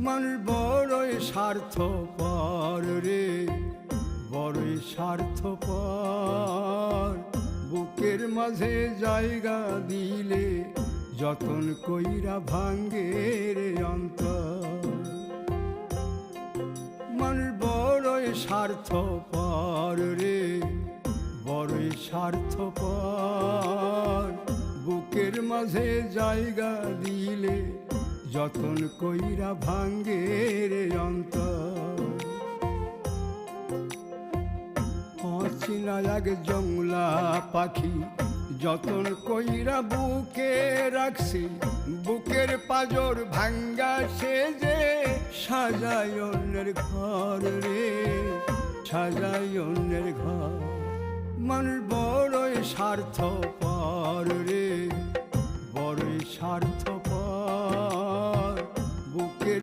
মানুষ বড়ই স্বার্থপর রে, বড়ই স্বার্থপর। বুকের মাঝে জায়গা দিলে যতন কইরা ভাঙ্গে রে অন্তর। মানুষ বড়ই স্বার্থপর রে, বড়ই স্বার্থপর। বুকের মাঝে জায়গা দিলে যতন কইরা ভাঙ্গে রে অন্তর। অচিনা এক জংলা পাখি যতন কইরা বুকে রাখছি, বুকের পাজর ভাঙ্গা সে যে সাজায় অন্যের ঘর রে, সাজায় অন্যের ঘর। মানুষ বড়ই স্বার্থপর রে, বড়ই স্বার্থপর। বুকের